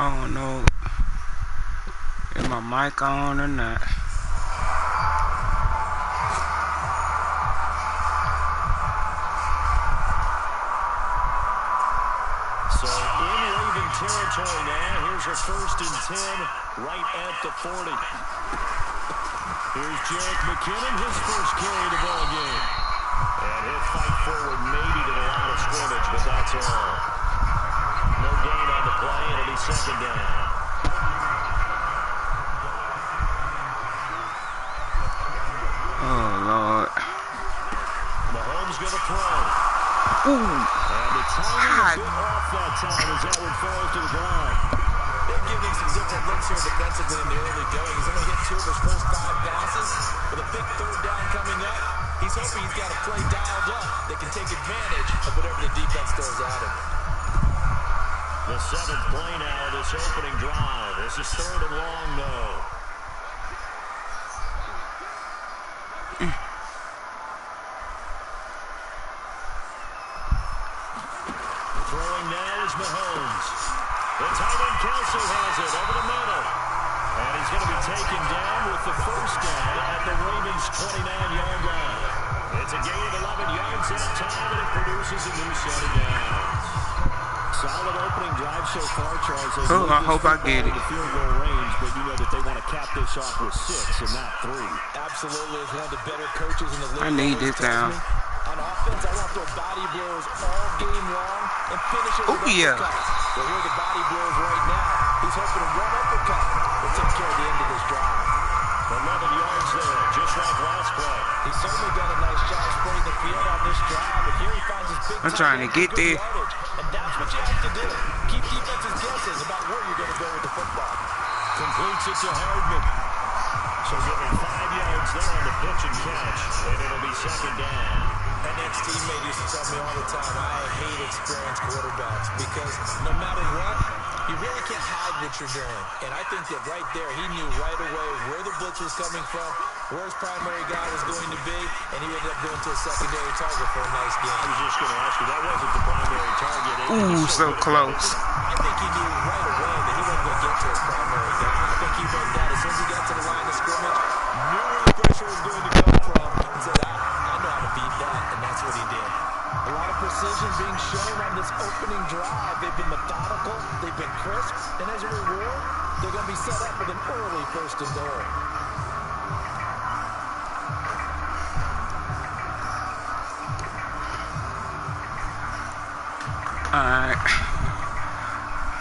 I don't know if my mic on or not. So in Raven territory now. Here's a 1st and 10 right at the 40. Here's Jerick McKinnon, his first carry of the ball game. And he'll fight forward maybe to the line of scrimmage, but that's all. No gain on the play. It'll be 2nd down. Oh, Lord. Mahomes going to throw. Ooh. And the timing is off that time as that one falls to the ground. They're giving some different looks here defensively in the early going. He's only hit 2 of his first 5 passes. With a big 3rd down coming up, he's hoping he's got a play dialed up that can take advantage of whatever the defense throws at him. The 7th play now of this opening drive. This is 3rd and long, though. Throwing now is Mahomes. The tight end Kelsey has it over the middle. And he's going to be taken down with the 1st down at the Ravens' 29-yard line. It's a gain of 11 yards that time, and it produces a new set of downs. Solid opening drive so far, Charles. Oh, I hope I get it. Field goal range, but you know that they want to cap this off with 6 and not 3. Absolutely, is one of the better coaches in the league. I need this down. On offense, I want to throw body blows all game long and finish it with uppercuts. Well, here are the body blows right now. He's hoping to run uppercut and take care of the end of this drive. 11 yards there, just like last play. He's certainly done a nice job spreading the field on this drive, but here he finds his big I'm trying to get there. And that's what you have to do. Keep defenses guessing about where you're going to go with the football. Completes it to Hardman. So getting 5 yards there on the pitch and catch, and it'll be 2nd down. An ex-teammate used to tell me all the time, I hate experienced quarterbacks because no matter what, you really can't hide what you're doing. And I think that right there, he knew right away where the blitz was coming from, where his primary guy was going to be, and he ended up going to a secondary target for a nice game. I was just going to ask you, that wasn't the primary target. Ooh, so close. I think he knew right away that he wasn't going to get to his primary guy. I think he went down as soon as he got to the line of scrimmage, knew where the pressure was going to come from, and said, I know how to beat that, and that's what he did. A lot of precision being shown on this opening drive. They've been methodical, they've been crisp, and as a reward, they're going to be set up with an early 1st and goal. Alright.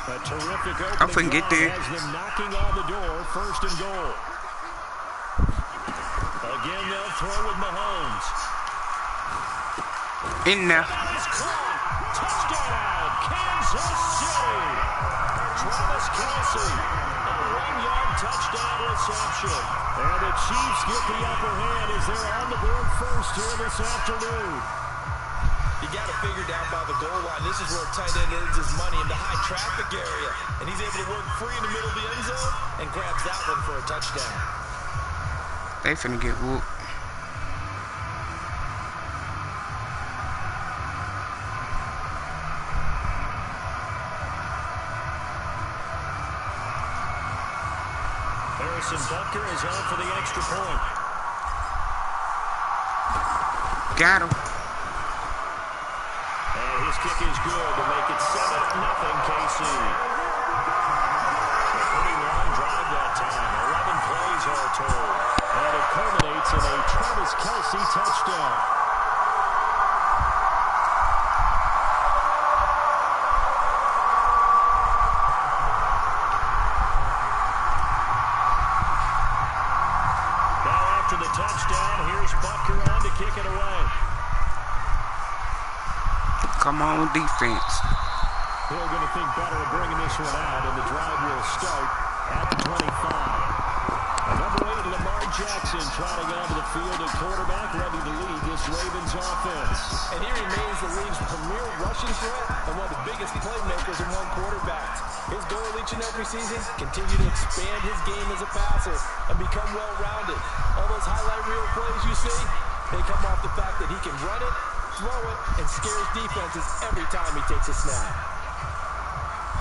A terrific I can get there. has them knocking on the door, 1st and goal. Again, they'll throw with Mahomes. In there. Touchdown, Kansas City. Travis Kelce, a 1-yard touchdown reception. And the Chiefs get the upper hand as they're on the board first here this afternoon. You got to figure down by the goal line. This is where a tight end earns his money in the high traffic area. And he's able to work free in the middle of the end zone and grabs that one for a touchdown. They finna get whooped. Harrison Butker is on for the extra point. Got him. And his kick is good to make it 7-0 KC. A pretty long drive that time. 11 plays all told. And it culminates in a Travis Kelce touchdown. Touchdown. Here's Butker on to kick it away. Come on, defense. They're going to think better of bringing this one out, and the drive will start at the 25. Number 8, Lamar Jackson, trotting onto the field at quarterback, ready to lead this Ravens offense. And he remains the league's premier rushing threat and one of the biggest playmakers among quarterbacks. His goal each and every season, continue to expand his game as a passer and become well-rounded. All those highlight reel plays you see, they come off the fact that he can run it, throw it, and scares defenses every time he takes a snap.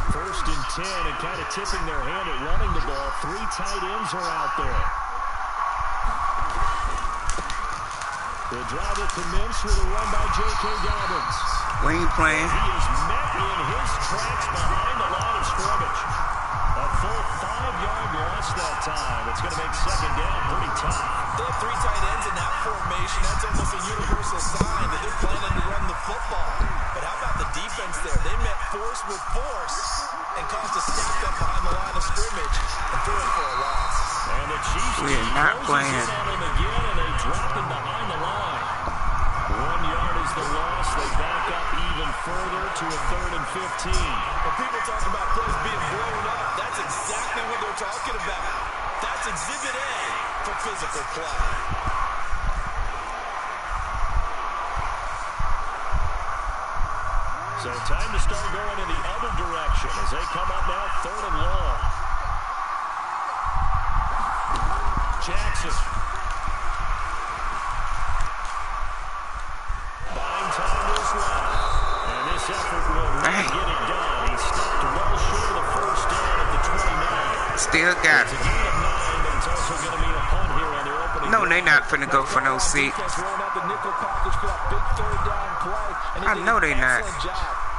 First and 10, and kind of tipping their hand at running the ball. 3 tight ends are out there. The drive will commence with a run by J.K. Dobbins. We ain't playing. He is met in his tracks behind the line of scrimmage. A full 5-yard loss that time. It's going to make second down pretty tough. They have 3 tight ends in that formation. That's almost a universal sign that they're planning to run the football. But how about the defense there? They met force with force and caused a stack up behind the line of scrimmage and threw it for a loss. And the Chiefs We're not playing. in on him again, and they drop him behind the line. 1 yard is the loss. They back up even further to a 3rd and 15. When people talk about plays being blown up, that's exactly what they're talking about. That's Exhibit A for physical play. So time to start going in the other direction as they come up now 3rd and long. Jackson. Buying time was left. And this effort will really get it done. He stopped well short of the first down at the 29. Still got It's a it. gain of 9, but it's also going to mean a punt here on their opening. No, they not finna go for no 6. I know they not.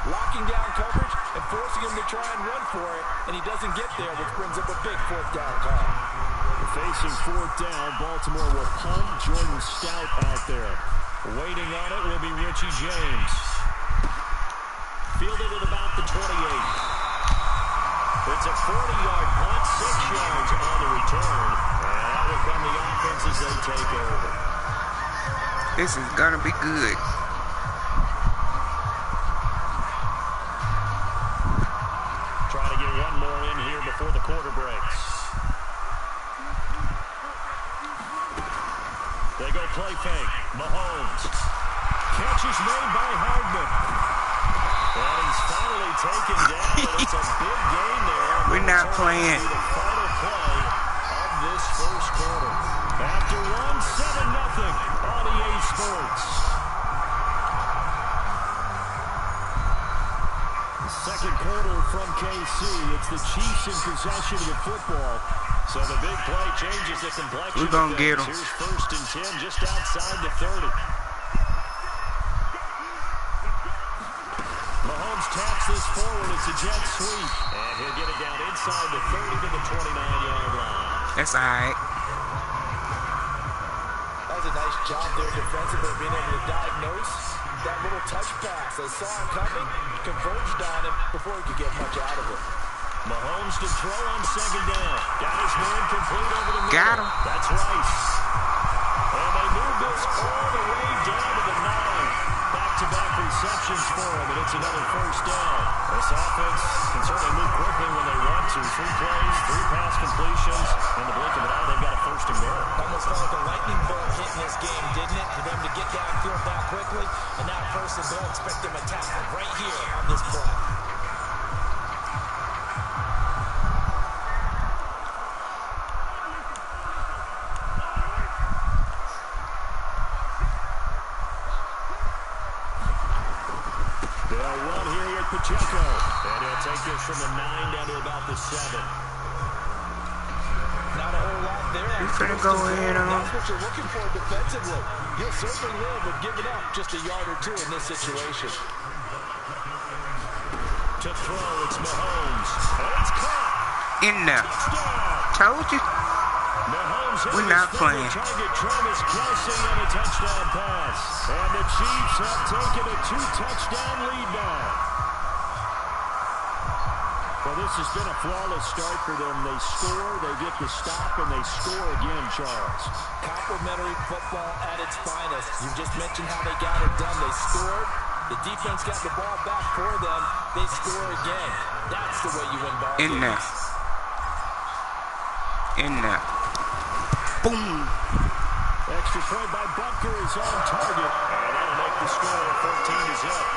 Locking down coverage and forcing him to try and run for it, and he doesn't get there, which brings up a big 4th down call. Facing 4th down, Baltimore will punt. Jordan Stout out there. Waiting on it will be Richie James. Fielded at about the 28. It's a 40-yard punt, 6 yards on the return. And that will come the offense as they take over. This is gonna be good. Trying to get one more in here before the quarter breaks. They go play fake. Mahomes. Catch is made by Hardman. And he's finally taken down. It's a big gain there. We're not playing. The final play of this first quarter. After 7-0 on EA Sports. The second quarter from KC. It's the Chiefs in possession of the football. So the big play changes the complexion. We're gonna get him. Here's 1st and 10 just outside the 30. Mahomes taps this forward. It's a jet sweep. And he'll get it down inside the 30 to the 29-yard line. That's all right. That was a nice job there defensively, being able to diagnose that little touch pass. They saw him coming, converged on him before he could get much out of it. Mahomes to throw on 2nd down. Got his man complete over the middle. Got him. That's Rice. And they move this all the way down to the 9. Back-to-back receptions for him, and it's another 1st down. This offense can certainly move quickly when they want to. 3 plays, 3 pass completions. In the blink of an eye, they've got a 1st and goal. Almost felt like a lightning bolt hitting this game, didn't it? For them to get downfield that quickly, and now 1st and goal, expect them to tackle right here on this play. Pacheco. And he'll take this from the 9 down to about the 7. Not a whole lot there. You finna go in on. That's what you're looking for defensively. You'll certainly live with giving up just a yard or 2 in this situation. To throw, it's Mahomes. And it's caught. In there. Told you. We're not playing. Target Travis Kelce and a touchdown pass. And the Chiefs have taken a 2-touchdown lead now. Well, this has been a flawless start for them. They score, they get the stop, and they score again, Charles. Complimentary football at its finest. You just mentioned how they got it done. They scored. The defense got the ball back for them. They score again. That's the way you win ball games. In there. In there. Boom. Extra point by Butker is on target. And that'll make the score 14 is up.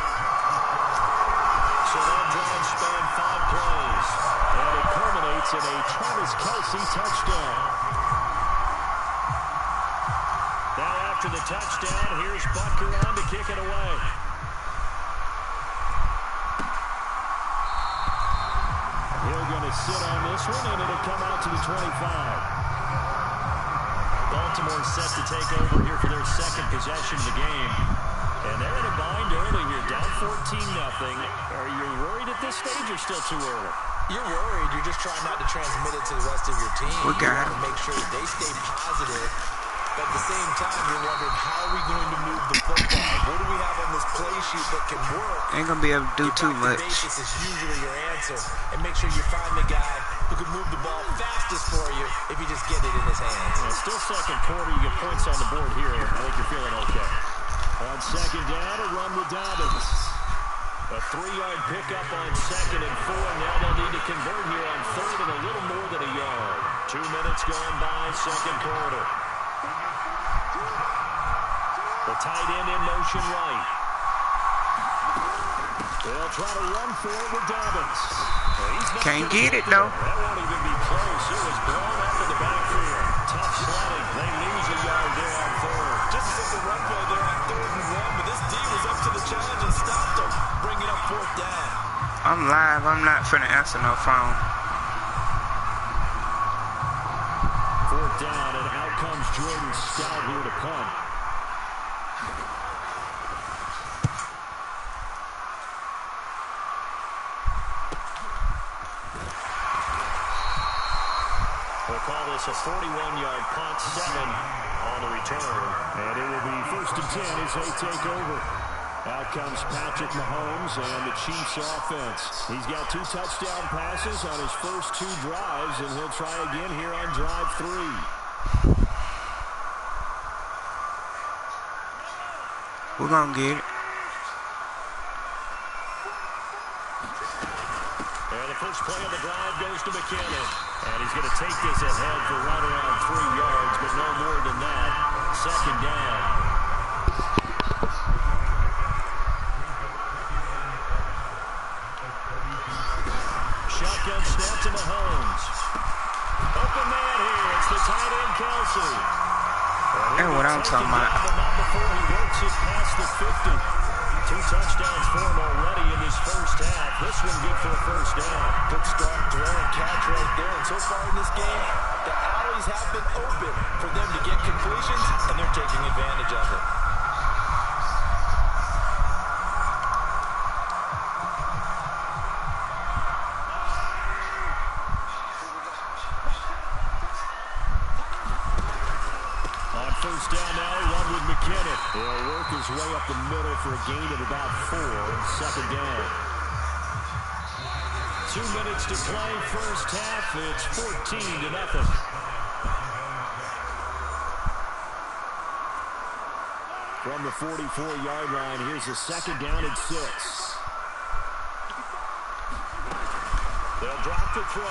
So that drive spanned 5 plays. And it culminates in a Travis Kelce touchdown. Now after the touchdown, here's Butker on to kick it away. He'll going to sit on this one, and it'll come out to the 25. Baltimore set to take over here for their second possession of the game. And they're in a bind early here, down 14-0. Are you worried at this stage or still too early? You're worried. You're just trying not to transmit it to the rest of your team. We got to make sure that they stay positive. But at the same time, you're wondering, how are we going to move the football? What do we have on this play sheet that can work? Ain't going to be able to do too much. Basics is usually your answer. And make sure you find the guy who can move the ball fastest for you if you just get it in his hands. Yeah, still second quarter. You get points on the board here. I think you're feeling okay. On second down, a run with Dobbins. A 3-yard pickup on 2nd and 4. Now they'll need to convert here on 3rd and a little more than a yard. 2 minutes going by, second quarter. The tight end in motion right. They'll try to run for it with Dobbins. Can't get it, though. That won't even be close. It was blown up in the backfield. Tough sledding. They lose a yard there on 3rd. Just as a run play there on 3rd and 1, but this D was up to the challenge and stopped them, bringing up 4th down. I'm live. I'm not finna answer no phone. 4th down, and out comes Jordan Stout here to punt. We'll call this a 41-yard punt, 7 on the return. And it will be 1st and 10 as they take over. Out comes Patrick Mahomes and the Chiefs offense. He's got 2 touchdown passes on his first 2 drives, and he'll try again here on drive 3. We're going to get it. And the first play of the drive goes to McKinnon. And he's going to take this ahead for right around 3 yards, but no more than that. 2nd down. Shotgun snap to Mahomes. Open man here. It's the tight end, Kelsey. That's what I'm talking about. But not before he works it past the 50. 2 touchdowns for him already in this first half. This one good for a 1st down. Good strong throw and catch right there. And so far in this game, the alleys have been open for them to get completions, and they're taking advantage of it. On 1st down now, run with McKinnon. He'll work his way up the middle for a gain of about 4. 2nd down. 2 minutes to play, first half. It's 14-0. From the 44-yard line, here's a 2nd down and 6. They'll drop the throw.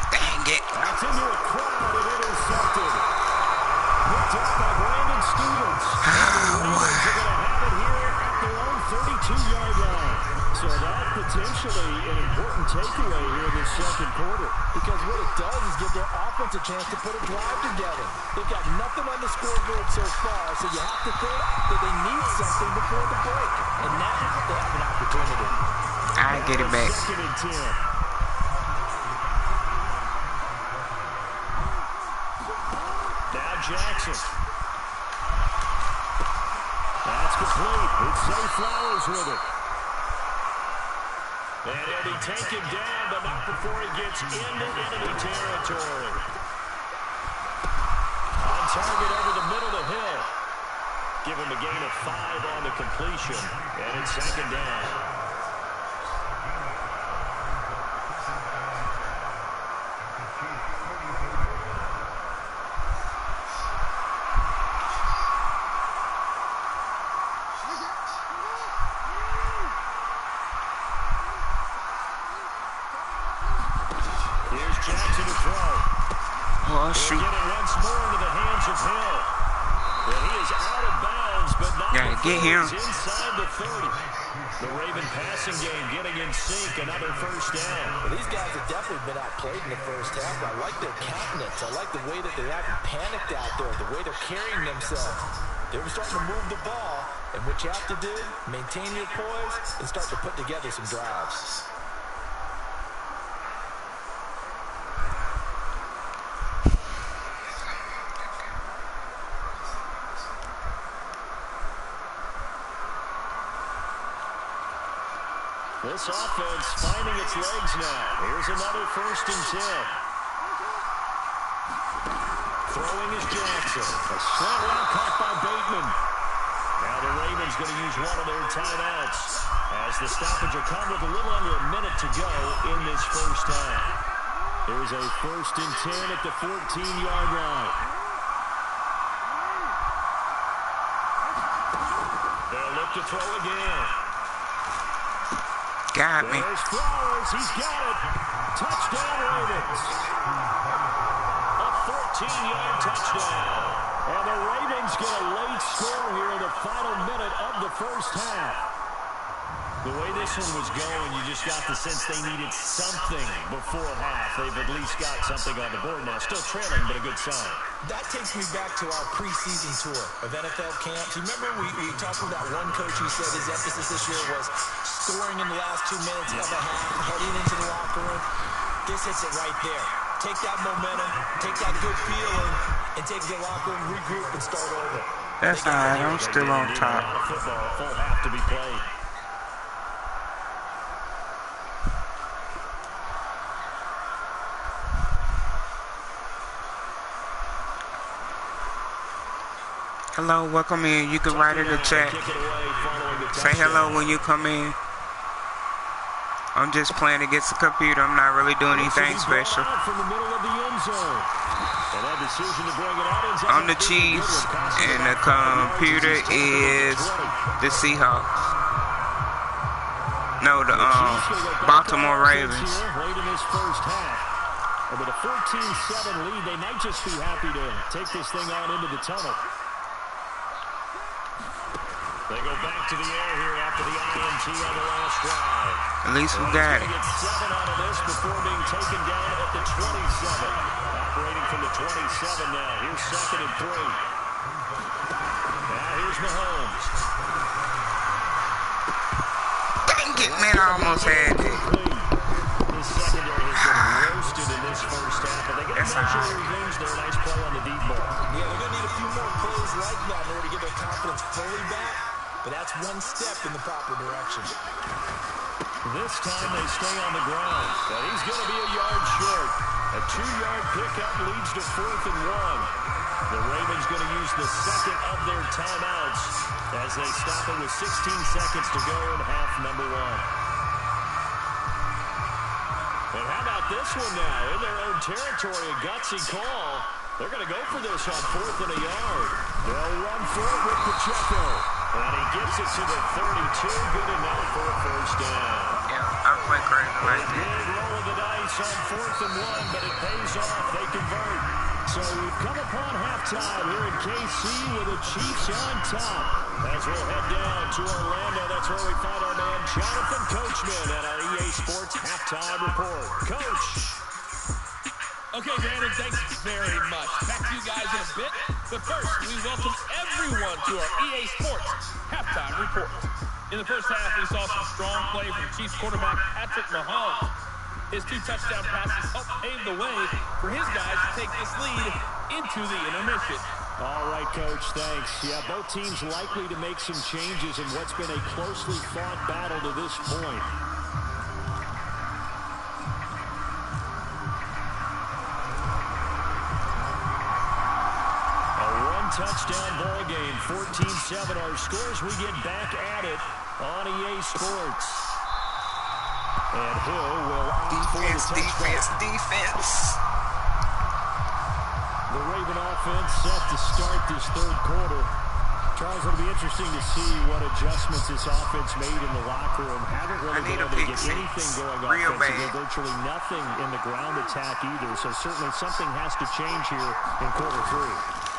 Dang it. That's into a crowd and intercepted. Picked up by Brandon Stevens. And the Ravens are going to have it here at their own 32-yard line. So that potentially an important takeaway here in this second quarter. Because what it does is give their offense a chance to put a drive together. They've got nothing on the scoreboard so far, so you have to think that they need something before the break. And now they have an opportunity. I get it back. 2nd and 10. Now Jackson. That's complete. It's Zay Flowers with it. And he'll be taken down, but not before he gets into enemy territory. On target over the middle to Hill. Give him a gain of 5 on the completion. And it's 2nd down. Jackson to throw. Oh, shoot. Get it once more into the hands of Hill. And he is out of bounds, but not get him. Inside the 30. The Raven passing game getting in sync. Another 1st down. Well, these guys have definitely been outplayed in the first half. I like their countenance. I like the way that they haven't panicked out there, the way they're carrying themselves. They were starting to move the ball, and what you have to do, maintain your poise and start to put together some drives. This offense finding its legs now. Here's another 1st and 10. Throwing is Jackson. A slant route caught by Bateman. Now the Ravens going to use one of their timeouts as the stoppage will come with a little under a minute to go in this first half. Here's a 1st and 10 at the 14-yard line. They'll look to throw again. Got me. There's Flowers. He's got it. Touchdown, Ravens. A 14-yard touchdown. And the Ravens get a late score here in the final minute of the first half. The way this one was going, you just got the sense they needed something before half. They've at least got something on the board now. Still trailing, but a good sign. That takes me back to our preseason tour of NFL camps. You remember we talked with that one coach who said his emphasis this year was scoring in the last 2 minutes of a half, heading into the locker room. This hits it right there. Take that momentum, take that good feeling, and take the locker room, regroup, and start over. That's all right. I'm still on top. Football, full half to be played. Hello, welcome in. You can write in the chat. Say hello when you come in. I'm just playing against the computer. I'm not really doing anything special. I'm the Chiefs, and the computer is the Seahawks. No, the Baltimore Ravens. With a 14-7 lead, they might just be happy to take this thing on into the tunnel. They go back to the air here after the INT on the last drive. At least we got it. Get 7 out of this before being taken down at the 27. Operating from the 27 now. Here's 2nd and 3. Now here's Mahomes. Dang it, man, I almost had it. This secondary has been roasted in this first half, but they got to measure their revenge there. Nice play on the deep ball. Yeah, they're going to need a few more plays like that in order to get their confidence fully back. But that's one step in the proper direction. This time they stay on the ground. But he's going to be a yard short. A 2-yard pickup leads to 4th and 1. The Ravens going to use the second of their timeouts as they stop it with 16 seconds to go in half number 1. And how about this one now? In their own territory, a gutsy call. They're going to go for this on 4th and a yard. They'll run for it with Pacheco. And he gets it to the 32. Good enough for a first down. Yeah, I went crazy like that. Big roll of the dice on 4th and 1, but it pays off. They convert. So we've come upon halftime here in KC with the Chiefs on top. As we'll head down to Orlando, that's where we find our man Jonathan Coachman at our EA Sports Halftime Report. Coach. Okay, Brandon, thanks very much. Back to you guys in a bit. But first, we welcome everyone to our EA Sports Halftime Report. In the first half, we saw some strong play from Chiefs quarterback Patrick Mahomes. His 2 touchdown passes helped pave the way for his guys to take this lead into the intermission. All right, Coach, thanks. Yeah, both teams likely to make some changes in what's been a closely fought battle to this point. Touchdown ball game, 14-7 our scores. We get back at it on EA Sports. And Hill will Defense. The Raven offense set to start this 3rd quarter. Charles, it'll be interesting to see what adjustments this offense made in the locker room. Haven't really been able to get anything going offensively. Virtually nothing in the ground attack either. So certainly something has to change here in quarter 3.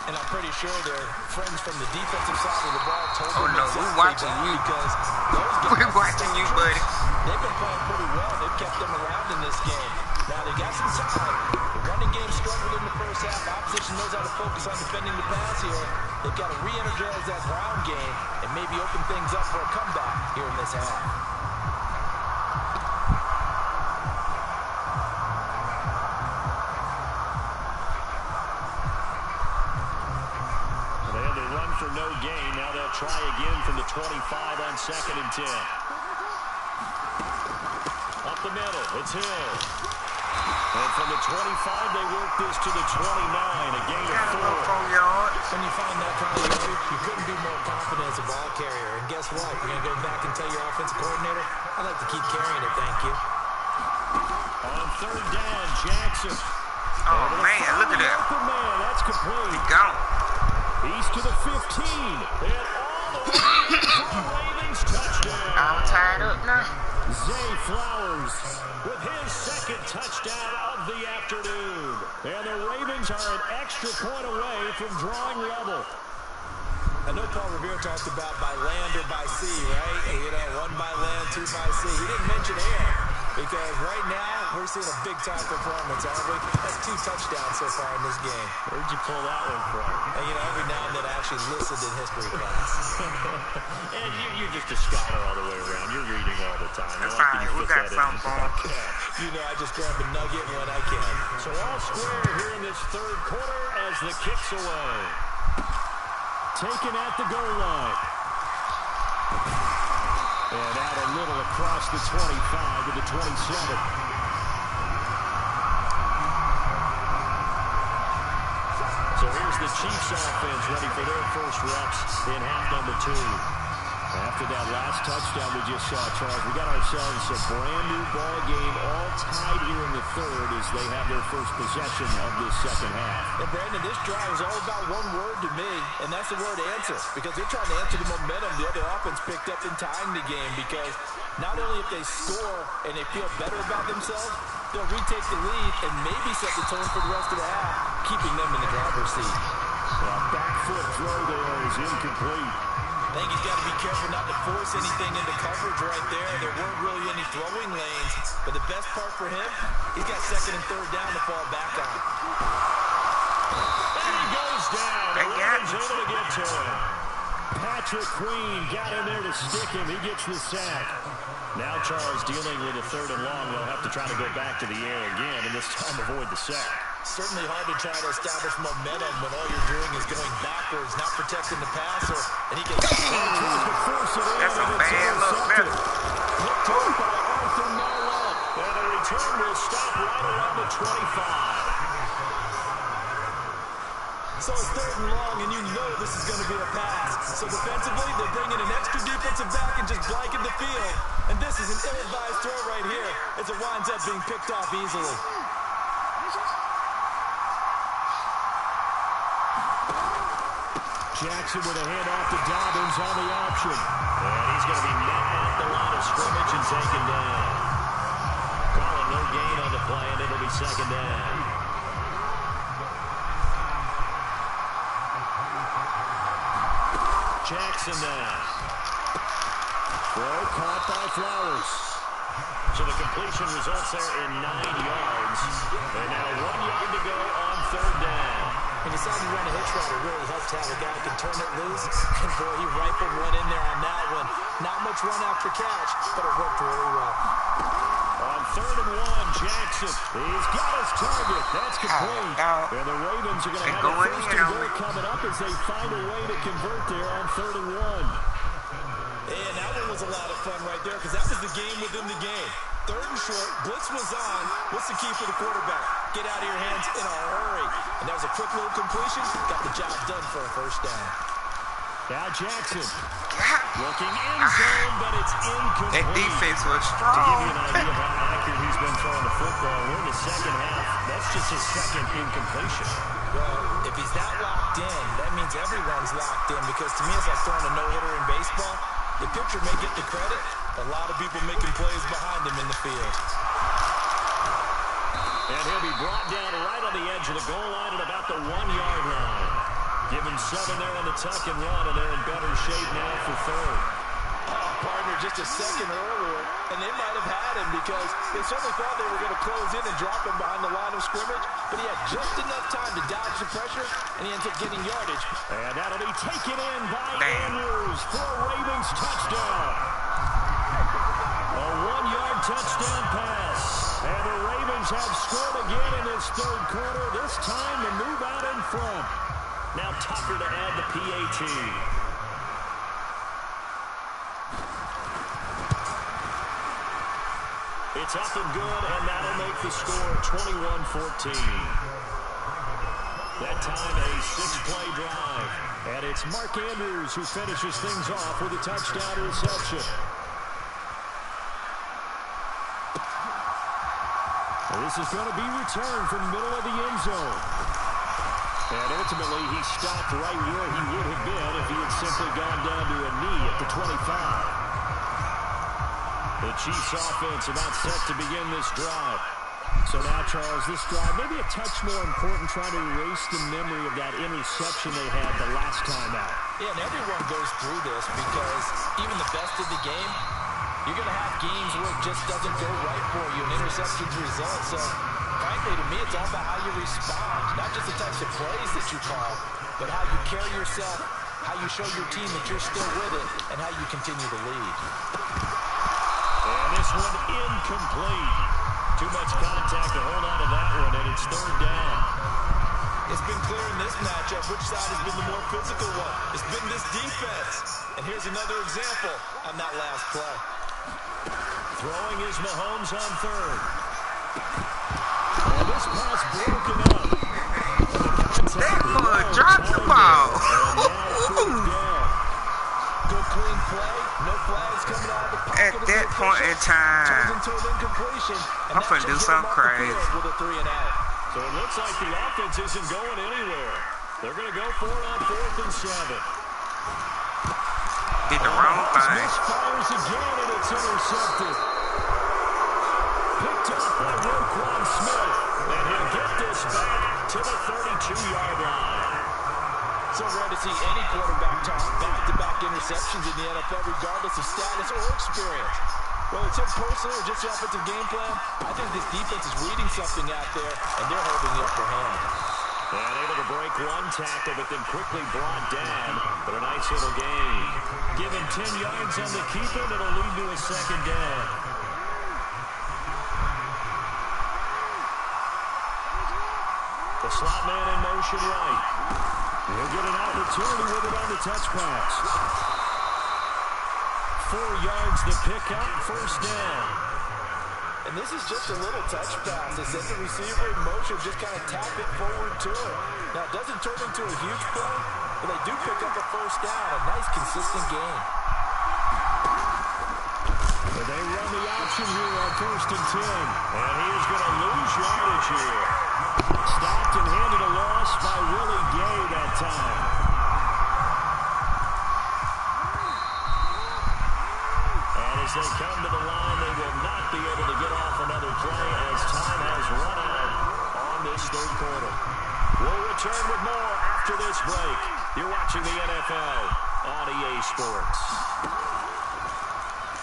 And I'm pretty sure their friends from the defensive side of the ball told them we're watching you. Because those we're watching you, buddy. They've been playing pretty well. They've kept them around in this game. Now they got some time. The running game struggled in the first half. Opposition knows how to focus on defending the pass here. They've got to re-energize that ground game and maybe open things up for a comeback here in this half. For no gain. Now they'll try again from the 25 on 2nd and 10. up the middle. It's Hill. And from the 25, they work this to the 29. A gain of 4. 4 yards. When you find that kind of yardage, you couldn't be more confident as a ball carrier. And guess what? You're going to go back and tell your offensive coordinator, I'd like to keep carrying it, thank you. On third down, Jackson. Oh, man, look at that. Man, that's complete. He gone. He's to the 15. And all the way for a Ravens touchdown. All tied up now. Zay Flowers with his second touchdown of the afternoon. And the Ravens are an extra point away from drawing level. I know Paul Revere talked about by land or by sea, right? You know, 1 by land, 2 by sea. He didn't mention air because right now we're seeing a big-time performance, aren't we? That's 2 touchdowns so far in this game. Where'd you pull that one from? And, you know, every now and then I actually listened in history class. And you're just a scholar all the way around. You're reading all the time. That's all right. We got something for him. You know, I just grab a nugget when I can. So all square here in this third quarter as the kick's away. Taken at the goal line. And out a little across the 25 to the 27. So here's the Chiefs offense ready for their first reps in half number 2. After that last touchdown we just saw, Charles, we got ourselves a brand new ball game, all tied here in the third as they have their first possession of this second half. And Brandon, this drive is all about one word to me, and that's the word answer. Because they're trying to answer the momentum the other offense picked up in tying the game. Because not only if they score and they feel better about themselves, they'll retake the lead and maybe set the tone for the rest of the half, keeping them in the driver's seat. Well, back foot throw there is incomplete. I think he's got to be careful not to force anything into coverage right there. There weren't really any throwing lanes. But the best part for him, he's got second and third down to fall back on. And he goes down. The Ravens able to get to him. Patrick Queen got in there to stick him. He gets the sack. Now Charles dealing with a third and long. They'll have to try to go back to the air again, and this time avoid the sack. Certainly hard to try to establish momentum when all you're doing is going backwards, not protecting the passer. And he gets That's a bad look there. Looked over by Arthur Marlette. And the return will stop right around the 25. So it's third and long, and you know this is going to be a pass. So defensively, they're bringing an extra defensive back and just blanking the field. And this is an ill-advised throw right here as it winds up being picked off easily. Jackson with a handoff to Dobbins on the option. And he's going to be met at the line of scrimmage and taken down. Calling no gain on the play, and it'll be second down. Jackson now. Throw caught by Flowers. So the completion results there in 9 yards. And now 1 yard to go on third down. And deciding to run a hitch route, it really helps to have a guy who can turn it loose. And boy, he rifled one in there on that one. Not much run after catch, but it worked really well. On third and 1, Jackson. He's got his target. That's complete. And the Ravens are going to have a first and goal coming up as they find a way to convert there on third and 1. And that one was a lot of fun right there because that was the game within the game. Third and short, blitz was on. What's the key for the quarterback? Get out of your hands in a hurry. And that was a quick little completion. Got the job done for a first down. Now Jackson looking in zone, but it's incomplete. That defense was To strong. give you an idea of how accurate he's been throwing the football, we're in the second half. That's just his second incompletion. Well, if he's that locked in, that means everyone's locked in because to me it's like throwing a no-hitter in baseball. The pitcher may get the credit, a lot of people making plays behind him in the field. And he'll be brought down right on the edge of the goal line at about the 1 yard line. Given 7 there on the tuck and run, and they're in better shape now for third. Oh, partner, just a second earlier, and they might have had him because they certainly thought they were going to close in and drop him behind the line of scrimmage, but he had just enough time to dodge the pressure, and he ends up getting yardage. And that'll be taken in by Andrews for a Ravens touchdown. A 1 yard touchdown pass. And the Ravens have scored again in this third quarter, this time to move out in front. Now Tucker to add the PAT. It's up and good, and that'll make the score 21-14. That time, a 6-play drive. And it's Mark Andrews who finishes things off with a touchdown reception. This is going to be returned from the middle of the end zone. And ultimately, he stopped right where he would have been if he had simply gone down to a knee at the 25. The Chiefs offense about set to begin this drive. So now, Charles, this drive maybe a touch more important, trying to erase the memory of that interception they had the last time out. Yeah, and everyone goes through this because even the best of the game, you're going to have games where it just doesn't go right for you, and interceptions result. So, frankly, to me, it's all about how you respond, not just the types of plays that you call, but how you carry yourself, how you show your team that you're still with it, and how you continue to lead. And this one incomplete. Too much contact to hold on to that one, and it's third down. It's been clear in this matchup which side has been the more physical one. It's been this defense. And here's another example on that last play. Throwing is Mahomes on third. And this pass broken up. Drop the ball. Good clean play. No flags coming out of the pocket. At that point in time, I'm finna do something crazy. With a 3-and-out. So it looks like the offense isn't going anywhere. They're going to go for it on 4th and 7. Did the wrong thing. Fires again, and it's intercepted. Picked up by Roquan Smith. And he'll get this back to the 32-yard line. So rare to see any quarterback toss back-to-back interceptions in the NFL, regardless of status or experience. Whether it's him personally or just the offensive game plan, I think this defense is reading something out there, and they're holding the upper hand. And able to break one tackle, but then quickly brought down. But a nice little gain. Give him 10 yards on the keeper, and it'll lead to a second down. The slot man in motion right. He'll get an opportunity with it on the touch pass. 4 yards to pick up, first down. And this is just a little touch pass. They set the receiver in motion, just kind of tap it forward to it. Now, it doesn't turn into a huge play, but they do pick up a first down. A nice, consistent game. But they run the option here on 1st and 10. And he is going to lose yardage here. Stopped and handed a loss by Willie Gay that time. And as they come to the line, they will not be able to get off another play as time has run out on this third quarter. We'll return with more after this break. You're watching the NFL on EA Sports.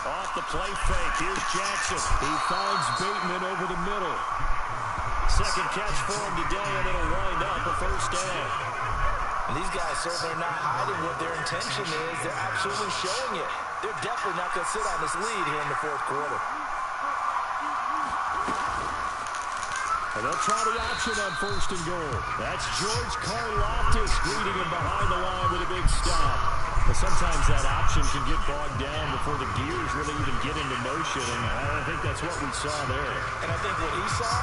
Off the play fake, here's Jackson. He finds Bateman over the middle. Second catch for him today, and it'll wind up a first down. And these guys certainly are not hiding what their intention is. They're absolutely showing it. They're definitely not going to sit on this lead here in the fourth quarter. And they'll try the option on 1st and goal. That's George Karlaftis greeting him behind the line with a big stop. But sometimes that option can get bogged down before the gears really even get into motion, and I don't think that's what we saw there. And I think what he saw,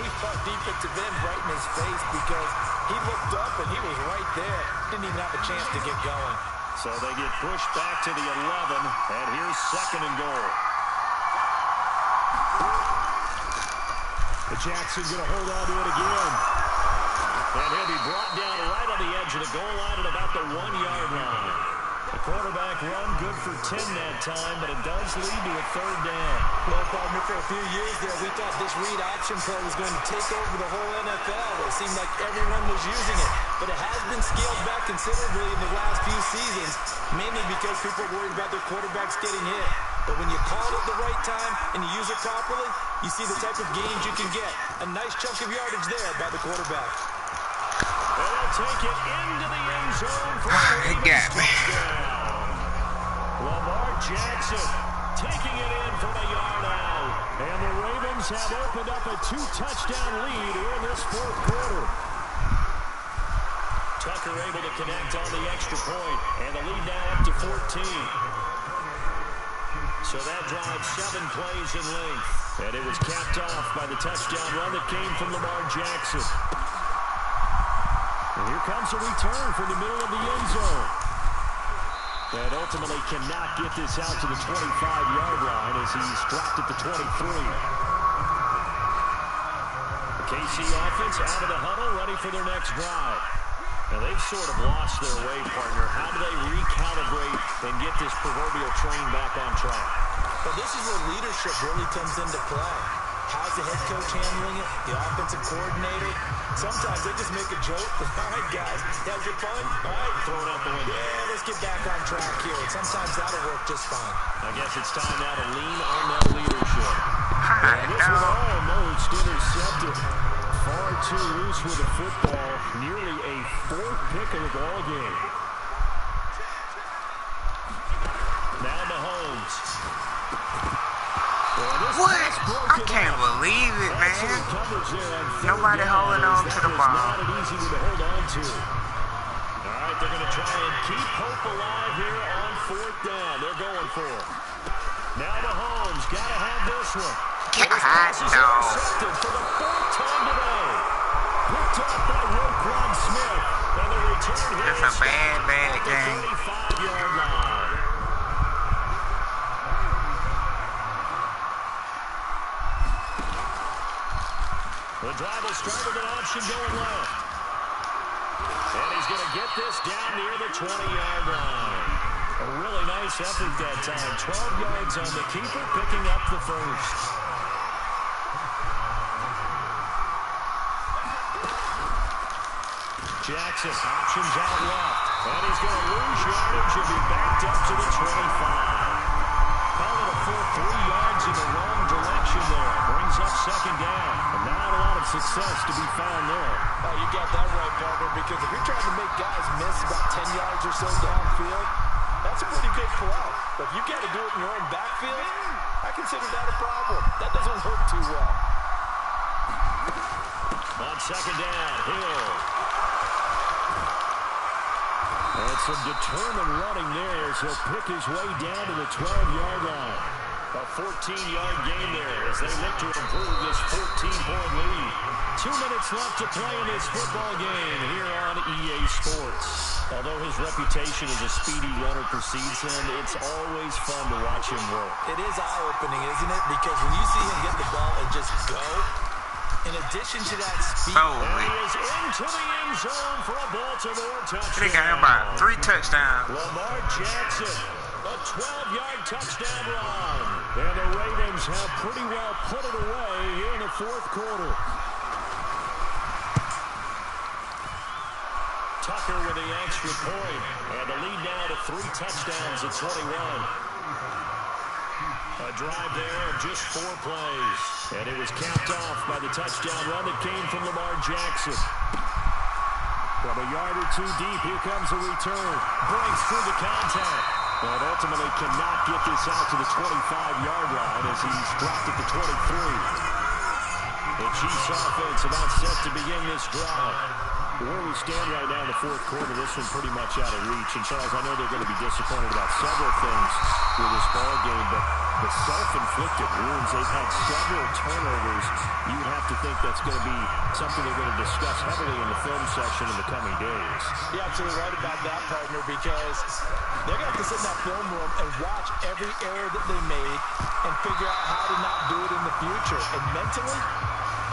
he fought defensive end right in his face because he looked up and he was right there. Didn't even have a chance to get going. So they get pushed back to the 11, and here's 2nd and goal. The Jackson going to hold on to it again. And he'll be brought down right on the edge of the goal line at about the 1-yard line. The quarterback run good for 10 that time, but it does lead to a third down. Well, partner, for a few years there, we thought this read option play was going to take over the whole NFL. It seemed like everyone was using it, but it has been scaled back considerably in the last few seasons, mainly because people are worried about their quarterbacks getting hit. But when you call it at the right time and you use it properly, you see the type of gains you can get. A nice chunk of yardage there by the quarterback. They'll take it into the end zone for He got me. Lamar Jackson taking it in from a yard out. And the Ravens have opened up a 2-touchdown lead here in this fourth quarter. Tucker able to connect on the extra point, and the lead now up to 14. So that drives 7 plays in length. And it was capped off by the touchdown run that came from Lamar Jackson. And here comes a return from the middle of the end zone. And ultimately cannot get this out to the 25-yard line as he's dropped at the 23. The KC offense out of the huddle, ready for their next drive. Now, they've sort of lost their way, partner. How do they recalibrate and get this proverbial train back on track? Well, this is where leadership really comes into play. How's the head coach handling it? The offensive coordinator? Sometimes they just make a joke. All right, guys, that was your fun? All right, throw it out the window. Yeah, let's get back on track here. And sometimes that'll work just fine. I guess it's time now to lean on that leadership. Hi, And this one, almost intercepted. Far too loose with the football. Nearly a fourth pick of the ball game. Now Mahomes. What? I can't believe it, man. Nobody holding on to the ball. Not easy to hold on to. All right, they're going to try and keep hope alive here on fourth down. They're going for it. Now Mahomes got to have this one. God, no. For the fourth time today. Picked up by Roquan Smith. And the return here. It's a bad game. 35-yard line. The drive will start with an option going left. And he's going to get this down near the 20-yard line. A really nice effort that time. 12 yards on the keeper, picking up the first. Jackson options out left. And he's going to lose yardage and be backed up to the 25. Call it a full 3 yards in the wrong direction there. Brings up second down. And not a lot of success to be found there. Oh, you got that right, partner, because if you're trying to make guys miss about 10 yards or so downfield, that's a pretty good play. But if you got to do it in your own backfield, I consider that a problem. That doesn't work too well. On second down, Hill. And some determined running there as he'll pick his way down to the 12-yard line. A 14-yard gain there as they look to improve this 14-point lead. 2 minutes left to play in this football game here on EA Sports. Although his reputation as a speedy runner precedes him, it's always fun to watch him work. It is eye-opening, isn't it? Because when you see him get the ball and just go, in addition to that speed, he is into the end zone for a Baltimore touchdown. They got him by 3 touchdowns. Lamar Jackson, a 12-yard touchdown run. And the Ravens have pretty well put it away here in the fourth quarter. Tucker with the extra point. And the lead now to 3 touchdowns at 21. A drive there of just 4 plays. And it was capped off by the touchdown run that came from Lamar Jackson. From a yard or 2 deep, here comes a return. Breaks through the contact. But ultimately cannot get this out to the 25-yard line as he's dropped at the 23. The Chiefs offense about set to begin this drive. Where we stand right now in the fourth quarter, this one pretty much out of reach. And Charles, I know they're going to be disappointed about several things with this ball game, but the self-inflicted wounds, they've had several turnovers. You would have to think that's going to be something they're going to discuss heavily in the film section in the coming days. You're absolutely right about that, partner, because they're going to have to sit in that film room and watch every error that they made and figure out how to not do it in the future. And mentally,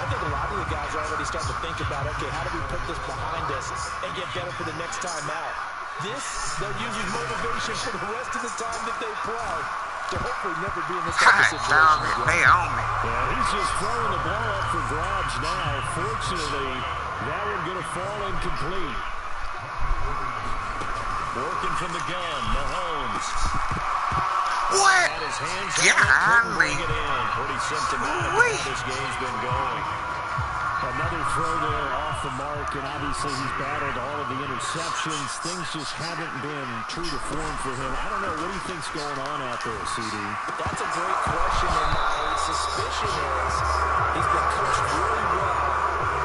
I think a lot of the guys are already starting to think about, okay, how do we put this behind us and get better for the next time out? This, they'll use as motivation for the rest of the time that they play to hopefully never be in this type of situation again. They own me. Yeah, he's just throwing the ball up for grabs now. Fortunately, that one going to fall incomplete. Working from the gun, Mahomes. What? Had his hands on it, Yeah, couldn't bring it in. Pretty symptomatic of how this game's been going. Another throw there off the mark, and obviously he's battled all of the interceptions. Things just haven't been true to form for him. I don't know. What do you think's going on out there, CD? That's a great question, and my suspicion is he's been coached really well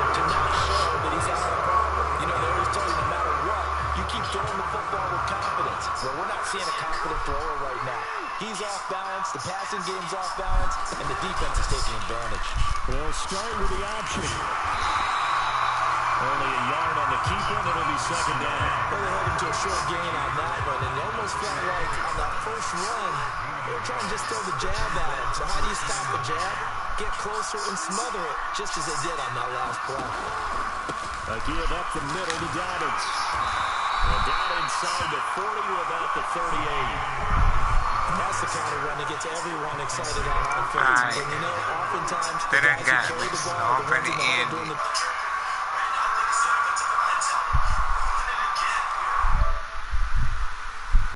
to not show that he's having a problem. You know, they always tell you no matter what, you keep throwing the football with confidence. Well, we're not seeing a confident thrower right now. He's off balance, the passing game's off balance, and the defense is taking advantage. They'll start with the option. Only a yard on the keeper, and it'll be second down. Well, they held him to a short gain on that one, and it almost felt like on that first run, they were trying to just throw the jab at him. So how do you stop the jab? Get closer and smother it, just as they did on that last play. A give up the middle to Dobbins. And down inside the 40 to about the 38. And that's the kind of run that gets everyone excited on offense. And you know, oftentimes they done got carry the ball, off at the end.